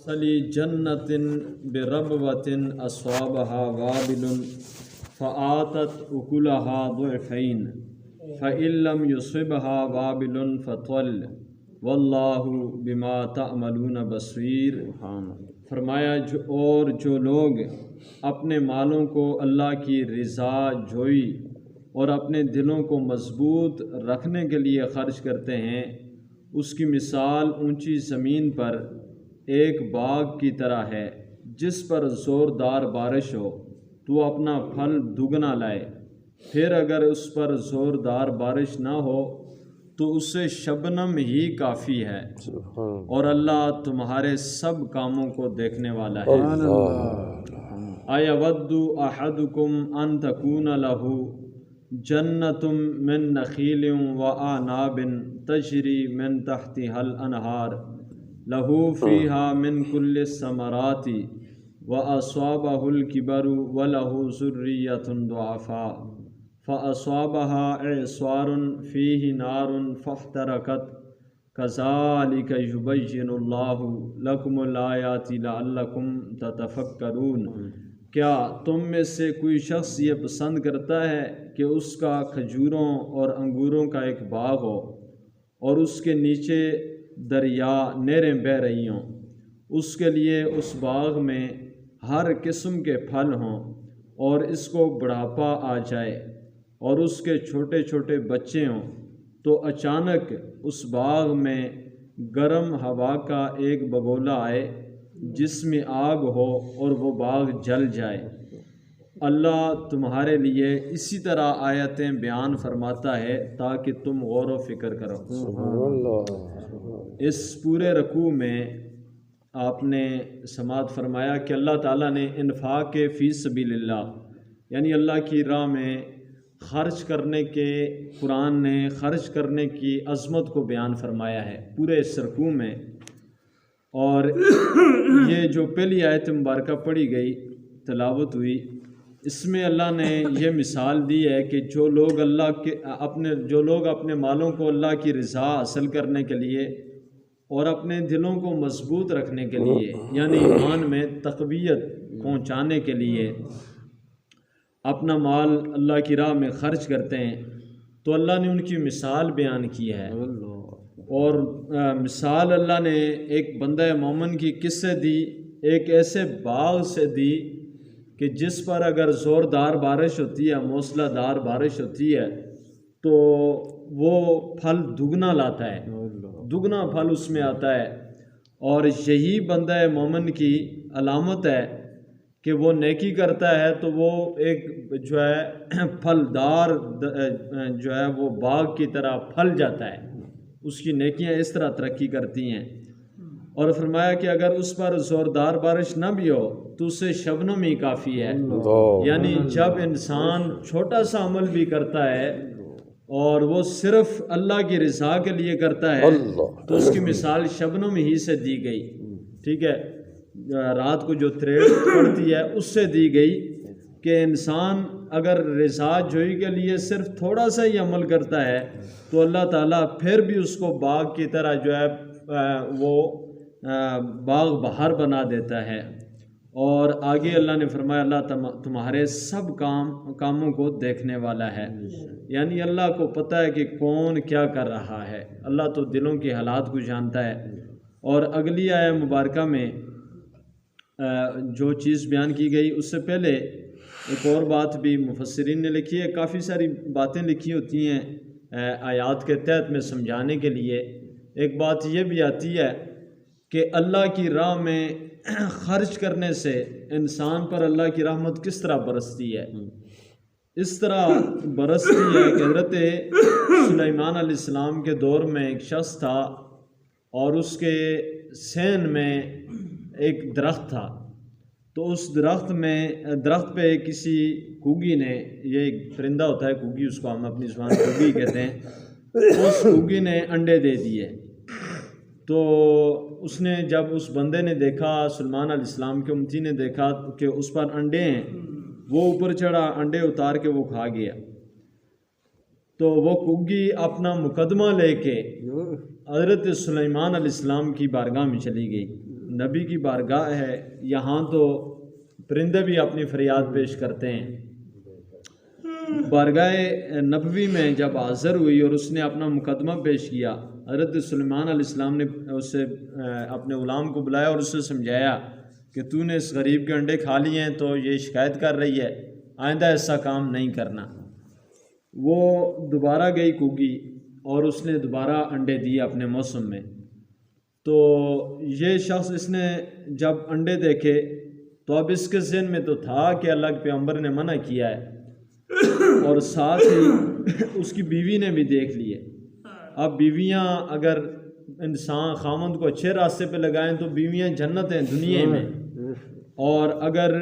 مثلی جنت بربوۃ اصابها وابل فآتت اکلها ضعفین فإن لم يصبها وابل فطل واللہ بما تعملون بصیر۔ فرمایا جو لوگ اپنے مالوں کو اللہ کی رضا جوئی اور اپنے دلوں کو مضبوط رکھنے کے لیے خرچ کرتے ہیں، اس کی مثال اونچی زمین پر ایک باغ کی طرح ہے جس پر زوردار بارش ہو تو اپنا پھل دگنا لائے، پھر اگر اس پر زوردار بارش نہ ہو تو اسے شبنم ہی کافی ہے، اور اللہ تمہارے سب کاموں کو دیکھنے والا ہے۔ اَیَوَدُّ أَحَدُکُمْ أَن تَکُونَ لَهُ جَنَّةٌ مِّن نَخِیلٍ وَأَعْنَابٍ تَجْرِی مِن تَحْتِہَا الْأَنْہَارُ لَهُ فِیہَا مِن کُلِّ الثَّمَرَاتِ وَأَصَابَهُ الْکِبَرُ وَلَهُ ذُرِّیَّةٌ ضُعَفَاءُ فَأَصَابَهَا إِعْصَارٌ فِیہِ نَارٌ فَاحْتَرَقَتْ کَذَلِکَ یُبَیِّنُ اللَّهُ لَکُمُ الْآیَاتِ لَعَلَّکُمْ تَتَفَکَّرُونَ۔ کیا تم میں سے کوئی شخص یہ پسند کرتا ہے کہ اس کا کھجوروں اور انگوروں کا ایک باغ ہو اور اس کے نیچے دریا نہریں بہہ رہی ہوں، اس کے لیے اس باغ میں ہر قسم کے پھل ہوں، اور اس کو بڑھاپا آ جائے اور اس کے چھوٹے چھوٹے بچے ہوں، تو اچانک اس باغ میں گرم ہوا کا ایک بگولا آئے جس میں آگ ہو اور وہ باغ جل جائے۔ اللہ تمہارے لیے اسی طرح آیتیں بیان فرماتا ہے تاکہ تم غور و فکر کرو۔ اس پورے رکوع میں آپ نے سماعت فرمایا کہ اللہ تعالیٰ نے انفاق فی سبیل اللہ، یعنی اللہ کی راہ میں خرچ کرنے کے، قرآن نے خرچ کرنے کی عظمت کو بیان فرمایا ہے پورے اس رکوع میں۔ اور یہ جو پہلی آیت مبارکہ پڑھی گئی، تلاوت ہوئی، اس میں اللہ نے یہ مثال دی ہے کہ جو لوگ اپنے مالوں کو اللہ کی رضا حاصل کرنے کے لیے اور اپنے دلوں کو مضبوط رکھنے کے لیے، یعنی ایمان میں تقویت پہنچانے کے لیے اپنا مال اللہ کی راہ میں خرچ کرتے ہیں، تو اللہ نے ان کی مثال بیان کی ہے۔ اور مثال اللہ نے ایک بندہ مومن کی کس سے دی؟ ایک ایسے باغ سے دی کہ جس پر اگر زوردار بارش ہوتی ہے، موسلا دار بارش ہوتی ہے، تو وہ پھل دگنا لاتا ہے، دگنا پھل اس میں آتا ہے۔ اور یہی بندہ مومن کی علامت ہے کہ وہ نیکی کرتا ہے تو وہ ایک جو ہے پھلدار جو ہے وہ باغ کی طرح پھل جاتا ہے، اس کی نیکیاں اس طرح ترقی کرتی ہیں۔ اور فرمایا کہ اگر اس پر زوردار بارش نہ بھی ہو تو اسے شبنم ہی کافی ہے، یعنی جب انسان چھوٹا سا عمل بھی کرتا ہے اور وہ صرف اللہ کی رضا کے لیے کرتا ہے تو اس کی مثال شبنم ہی سے دی گئی، ٹھیک ہے، رات کو جو تریڑ پڑتی ہے اس سے دی گئی کہ انسان اگر رضا جوئی کے لیے صرف تھوڑا سا ہی عمل کرتا ہے تو اللہ تعالیٰ پھر بھی اس کو باغ کی طرح جو ہے وہ باغ بہار بنا دیتا ہے۔ اور آگے اللہ نے فرمایا اللہ تمہارے سب کاموں کو دیکھنے والا ہے، یعنی اللہ کو پتہ ہے کہ کون کیا کر رہا ہے، اللہ تو دلوں کے حالات کو جانتا ہے۔ اور اگلی آیہ مبارکہ میں جو چیز بیان کی گئی اس سے پہلے ایک اور بات بھی مفسرین نے لکھی ہے، کافی ساری باتیں لکھی ہوتی ہیں آیات کے تحت میں سمجھانے کے لیے۔ ایک بات یہ بھی آتی ہے کہ اللہ کی راہ میں خرچ کرنے سے انسان پر اللہ کی رحمت کس طرح برستی ہے۔ اس طرح برستی ہے کہ حضرت سلیمان علیہ السلام کے دور میں ایک شخص تھا اور اس کے سین میں ایک درخت تھا، تو اس درخت پہ کسی کوگی نے، یہ ایک پرندہ ہوتا ہے کوگی، اس کو ہم اپنی زبان کوگی کہتے ہیں، اس کوگی نے انڈے دے دیے۔ تو اس نے جب اس بندے نے دیکھا، سلیمان علیہ السلام کے امتی نے دیکھا کہ اس پر انڈے ہیں، وہ اوپر چڑھا، انڈے اتار کے وہ کھا گیا۔ تو وہ کوگی اپنا مقدمہ لے کے حضرت سلیمان علیہ السلام کی بارگاہ میں چلی گئی نبی کی بارگاہ ہے، یہاں تو پرندے بھی اپنی فریاد پیش کرتے ہیں۔ بارگاہ نبوی میں جب حاضر ہوئی اور اس نے اپنا مقدمہ پیش کیا، حضرت سلیمان علیہ السلام نے اسے اپنے غلام کو بلایا اور اسے سمجھایا کہ تو نے اس غریب کے انڈے کھا لیے ہیں تو یہ شکایت کر رہی ہے، آئندہ ایسا کام نہیں کرنا۔ وہ دوبارہ گئی کوگی اور اس نے دوبارہ انڈے دیے اپنے موسم میں۔ تو یہ شخص اس نے جب انڈے دیکھے تو اب اس کے ذہن میں تو تھا کہ اللہ کے پیغمبر نے منع کیا ہے، اور ساتھ ہی اس کی بیوی نے بھی دیکھ لیے۔ اب بیویاں اگر انسان خامند کو اچھے راستے پہ لگائیں تو بیویاں جنت ہیں دنیا میں، اور اگر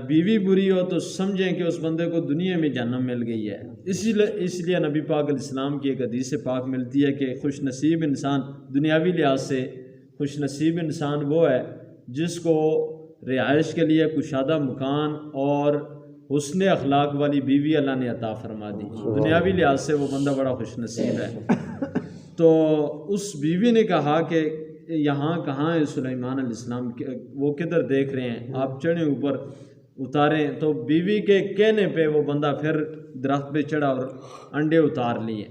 بیوی بری ہو تو سمجھیں کہ اس بندے کو دنیا میں جہنم مل گئی ہے۔ اس لیے نبی پاک علیہ السلام کی ایک حدیث پاک ملتی ہے کہ خوش نصیب انسان، دنیاوی لحاظ سے خوش نصیب انسان وہ ہے جس کو رہائش کے لیے کشادہ مکان اور حسن اخلاق والی بیوی اللہ نے عطا فرما دی۔ دنیاوی لحاظ سے وہ بندہ بڑا خوش نصیب ہے۔ تو اس بیوی نے کہا کہ یہاں کہاں ہے سلیمان علیہ السلام، وہ کدھر دیکھ رہے ہیں، آپ چڑھیں اوپر اتاریں۔ تو بیوی کے کہنے پہ وہ بندہ پھر درخت پہ چڑھا اور انڈے اتار لیے۔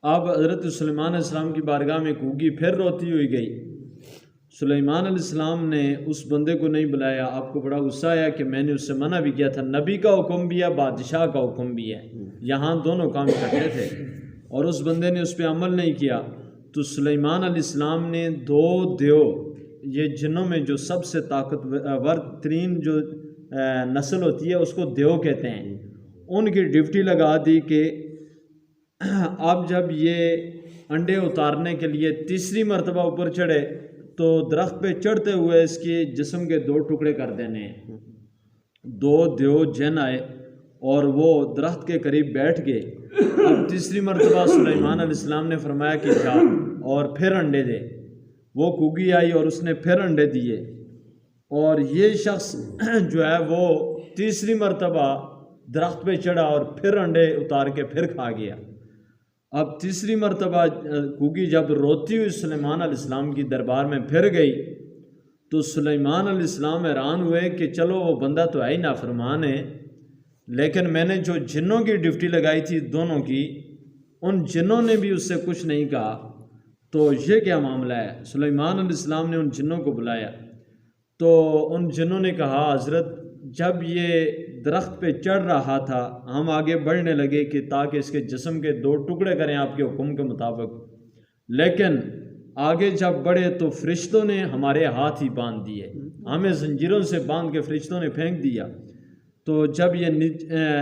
اب حضرت سلیمان علیہ السلام کی بارگاہ میں کوگی پھر روتی ہوئی گئی۔ سلیمان علیہ السلام نے اس بندے کو نہیں بلایا۔ آپ کو بڑا غصہ آیا کہ میں نے اس سے منع بھی کیا تھا، نبی کا حکم بھی ہے، بادشاہ کا حکم بھی ہے، یہاں دونوں کام کرتے تھے، اور اس بندے نے اس پہ عمل نہیں کیا۔ تو سلیمان علیہ السلام نے 2 دیو، یہ جنوں میں جو سب سے طاقتور ترین جو نسل ہوتی ہے اس کو دیو کہتے ہیں، ان کی ڈیوٹی لگا دی کہ اب جب یہ انڈے اتارنے کے لیے تیسری مرتبہ اوپر چڑھے تو درخت پہ چڑھتے ہوئے اس کی جسم کے 2 ٹکڑے کر دینے ہیں۔ 2 دیو جن آئے اور وہ درخت کے قریب بیٹھ گئے۔ اب تیسری مرتبہ سلیمان علیہ السلام نے فرمایا کہ جا اور پھر انڈے دے۔ وہ کوگی آئی اور اس نے پھر انڈے دیے، اور یہ شخص جو ہے وہ تیسری مرتبہ درخت پہ چڑھا اور پھر انڈے اتار کے پھر کھا گیا۔ اب تیسری مرتبہ کوگی جب روتی ہوئی سلیمان علیہ السلام کی دربار میں پھر گئی تو سلیمان علیہ السلام حیران ہوئے کہ چلو وہ بندہ تو ہے ہی نافرمان ہے، لیکن میں نے جو جنوں کی ڈیوٹی لگائی تھی دونوں کی، ان جنوں نے بھی اس سے کچھ نہیں کہا، تو یہ کیا معاملہ ہے؟ سلیمان علیہ السلام نے ان جنوں کو بلایا تو ان جنوں نے کہا حضرت جب یہ درخت پہ چڑھ رہا تھا ہم آگے بڑھنے لگے کہ تاکہ اس کے جسم کے 2 ٹکڑے کریں آپ کے حکم کے مطابق، لیکن آگے جب بڑھے تو فرشتوں نے ہمارے ہاتھ ہی باندھ دیے، ہمیں زنجیروں سے باندھ کے فرشتوں نے پھینک دیا۔ تو جب یہ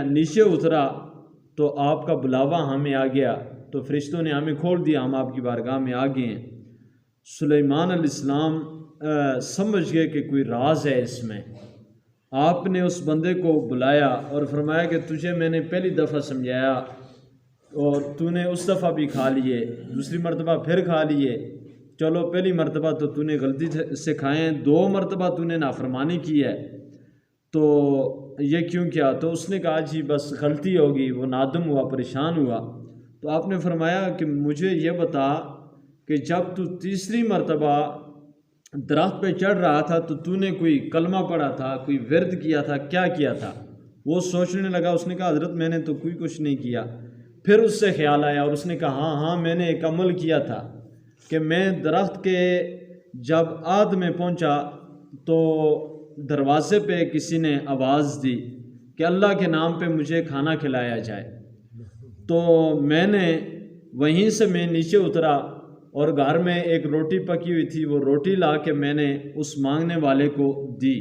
نیچے اترا تو آپ کا بلاوا ہمیں آ گیا تو فرشتوں نے ہمیں کھول دیا، ہم آپ کی بارگاہ میں آ گئے ہیں۔ سلیمان علیہ السلام سمجھ گئے کہ کوئی راز ہے اس میں۔ آپ نے اس بندے کو بلایا اور فرمایا کہ تجھے میں نے پہلی دفعہ سمجھایا اور تو نے اس دفعہ بھی کھا لیے، دوسری مرتبہ پھر کھا لیے، چلو پہلی مرتبہ تو نے غلطی سے کھائے ہیں، 2 مرتبہ تو نے نافرمانی کی ہے، تو یہ کیوں کیا؟ تو اس نے کہا جی بس غلطی ہوگی، وہ نادم ہوا، پریشان ہوا۔ تو آپ نے فرمایا کہ مجھے یہ بتا کہ جب تو تیسری مرتبہ درخت پہ چڑھ رہا تھا تو نے کوئی کلمہ پڑھا تھا، کوئی ورد کیا تھا، کیا کیا تھا؟ وہ سوچنے لگا، اس نے کہا حضرت میں نے تو کچھ نہیں کیا۔ پھر اس سے خیال آیا اور اس نے کہا ہاں میں نے ایک عمل کیا تھا کہ میں درخت کے جب آدھ میں پہنچا تو دروازے پہ کسی نے آواز دی کہ اللہ کے نام پہ مجھے کھانا کھلایا جائے، تو میں نے وہیں سے میں نیچے اترا اور گھر میں ایک روٹی پکی ہوئی تھی، وہ روٹی لا کے میں نے اس مانگنے والے کو دی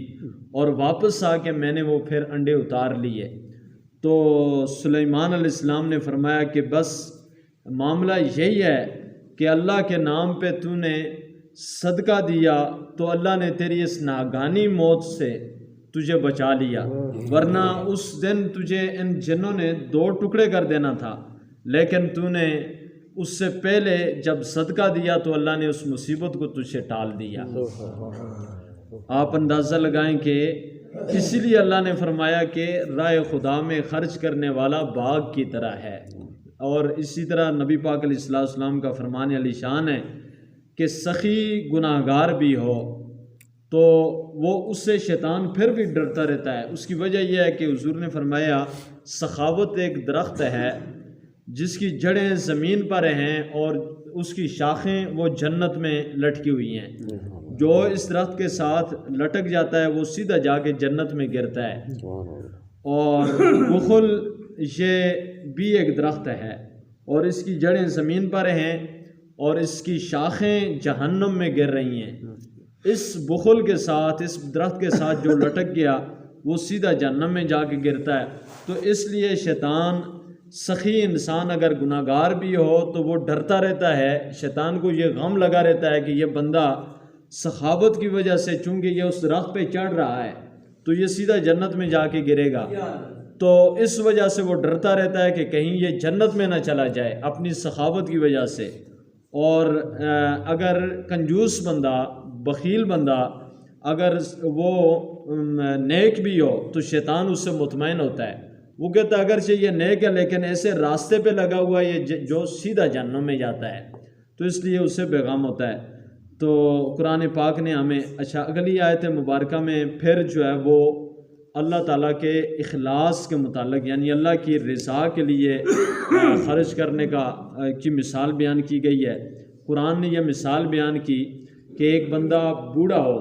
اور واپس آ کے میں نے وہ پھر انڈے اتار لیے۔ تو سلیمان علیہ السلام نے فرمایا کہ بس معاملہ یہی ہے کہ اللہ کے نام پہ تو نے صدقہ دیا تو اللہ نے تیری اس ناگانی موت سے تجھے بچا لیا، ورنہ اس دن تجھے ان جنوں نے 2 ٹکڑے کر دینا تھا، لیکن تو نے اس سے پہلے جب صدقہ دیا تو اللہ نے اس مصیبت کو تجھ سے ٹال دیا۔ آپ اندازہ لگائیں کہ اسی لیے اللہ نے فرمایا کہ راہ خدا میں خرچ کرنے والا باغ کی طرح ہے، اور اسی طرح نبی پاک علیہ السلام کا فرمان علی شان ہے کہ سخی گناہ گار بھی ہو تو وہ اس سے شیطان پھر بھی ڈرتا رہتا ہے۔ اس کی وجہ یہ ہے کہ حضور نے فرمایا سخاوت ایک درخت ہے جس کی جڑیں زمین پر ہیں اور اس کی شاخیں وہ جنت میں لٹکی ہوئی ہیں۔ جو اس درخت کے ساتھ لٹک جاتا ہے وہ سیدھا جا کے جنت میں گرتا ہے۔ اور بخل یہ بھی ایک درخت ہے اور اس کی جڑیں زمین پر ہیں اور اس کی شاخیں جہنم میں گر رہی ہیں۔ اس بخل کے ساتھ، اس درخت کے ساتھ جو لٹک گیا وہ سیدھا جہنم میں جا کے گرتا ہے۔ تو اس لیے شیطان، سخی انسان اگر گناہ گار بھی ہو تو وہ ڈرتا رہتا ہے، شیطان کو یہ غم لگا رہتا ہے کہ یہ بندہ سخاوت کی وجہ سے چونکہ یہ اس درخت پہ چڑھ رہا ہے تو یہ سیدھا جنت میں جا کے گرے گا، تو اس وجہ سے وہ ڈرتا رہتا ہے کہ کہیں یہ جنت میں نہ چلا جائے اپنی سخاوت کی وجہ سے۔ اور اگر کنجوس بندہ، بخیل بندہ اگر وہ نیک بھی ہو تو شیطان اس سے مطمئن ہوتا ہے، وہ کہتا ہے اگرچہ یہ نیک ہے لیکن ایسے راستے پہ لگا ہوا ہے یہ جو سیدھا جہنم میں جاتا ہے، تو اس لیے اس سے بیغام ہوتا ہے۔ تو قرآن پاک نے ہمیں اگلی آیت مبارکہ میں پھر جو ہے وہ اللہ تعالیٰ کے اخلاص کے متعلق، یعنی اللہ کی رضا کے لیے خرچ کرنے کی مثال بیان کی گئی ہے۔ قرآن نے یہ مثال بیان کی کہ ایک بندہ بوڑھا ہو،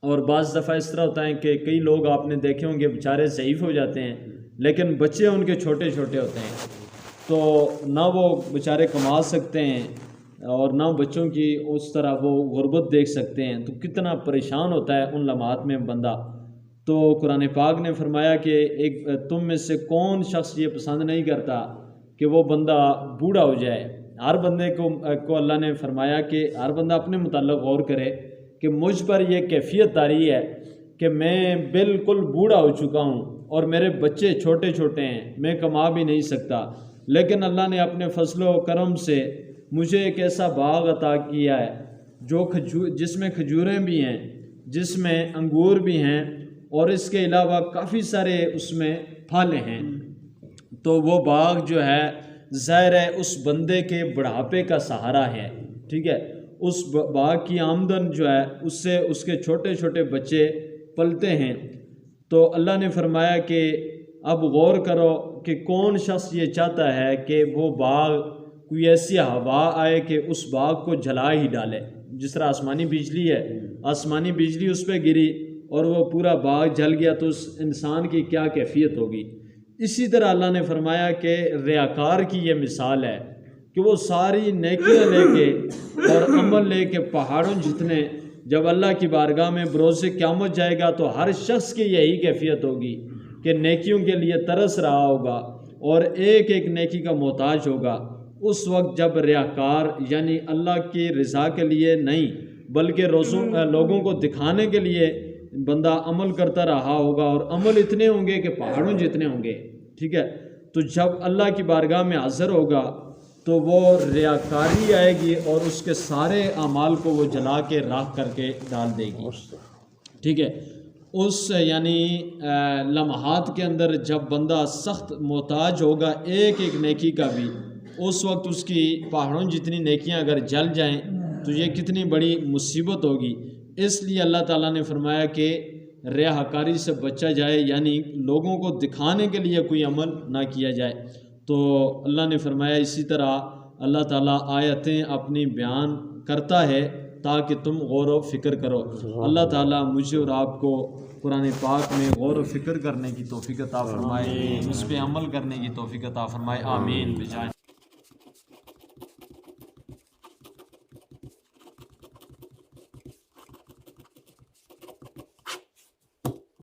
اور بعض دفعہ اس طرح ہوتا ہے کہ کئی لوگ آپ نے دیکھے ہوں گے بیچارے ضعیف ہو جاتے ہیں لیکن بچے ان کے چھوٹے چھوٹے ہوتے ہیں، تو نہ وہ بیچارے کما سکتے ہیں اور نہ بچوں کی اس طرح وہ غربت دیکھ سکتے ہیں، تو کتنا پریشان ہوتا ہے ان لمحات میں بندہ۔ تو قرآن پاک نے فرمایا کہ تم میں سے کون شخص یہ پسند نہیں کرتا کہ وہ بندہ بوڑھا ہو جائے۔ ہر بندے کو اللہ نے فرمایا کہ ہر بندہ اپنے متعلق غور کرے کہ مجھ پر یہ کیفیت طاری ہے کہ میں بالکل بوڑھا ہو چکا ہوں اور میرے بچے چھوٹے چھوٹے ہیں، میں کما بھی نہیں سکتا، لیکن اللہ نے اپنے فضل و کرم سے مجھے ایک ایسا باغ عطا کیا ہے جس میں کھجوریں بھی ہیں، جس میں انگور بھی ہیں، اور اس کے علاوہ کافی سارے اس میں پھل ہیں۔ تو وہ باغ جو ہے ظاہر ہے اس بندے کے بڑھاپے کا سہارا ہے، ٹھیک ہے۔ اس باغ کی آمدن جو ہے اس سے اس کے چھوٹے چھوٹے بچے پلتے ہیں۔ تو اللہ نے فرمایا کہ اب غور کرو کہ کون شخص یہ چاہتا ہے کہ وہ باغ کوئی ایسی ہوا آئے کہ اس باغ کو جلا ہی ڈالے، جس طرح آسمانی بجلی ہے، آسمانی بجلی اس پہ گری اور وہ پورا باغ جل گیا تو اس انسان کی کیا کیفیت ہوگی۔ اسی طرح اللہ نے فرمایا کہ ریاکار کی یہ مثال ہے کہ وہ ساری نیکیاں لے کے اور عمل لے کے پہاڑوں جتنے، جب اللہ کی بارگاہ میں بروز قیامت جائے گا تو ہر شخص کی یہی کیفیت ہوگی کہ نیکیوں کے لیے ترس رہا ہوگا اور ایک ایک نیکی کا محتاج ہوگا۔ اس وقت جب ریاکار یعنی اللہ کی رضا کے لیے نہیں بلکہ لوگوں کو دکھانے کے لیے بندہ عمل کرتا رہا ہوگا، اور عمل اتنے ہوں گے کہ پہاڑوں جتنے ہوں گے، ٹھیک ہے، تو جب اللہ کی بارگاہ میں حاضر ہوگا تو وہ ریاکاری آئے گی اور اس کے سارے اعمال کو وہ جلا کے راکھ کر کے ڈال دے گی، ٹھیک ہے۔ اس یعنی لمحات کے اندر جب بندہ سخت محتاج ہوگا ایک ایک نیکی کا بھی، اس وقت اس کی پہاڑوں جتنی نیکیاں اگر جل جائیں تو یہ کتنی بڑی مصیبت ہوگی۔ اس لیے اللہ تعالیٰ نے فرمایا کہ ریاکاری سے بچا جائے، یعنی لوگوں کو دکھانے کے لیے کوئی عمل نہ کیا جائے۔ تو اللہ نے فرمایا اسی طرح اللہ تعالیٰ آیتیں اپنی بیان کرتا ہے تاکہ تم غور و فکر کرو۔ اللہ تعالیٰ مجھے اور آپ کو قرآن پاک میں غور و فکر کرنے کی توفیق عطا فرمائے، اس پہ عمل کرنے کی توفیق عطا فرمائے، آمین۔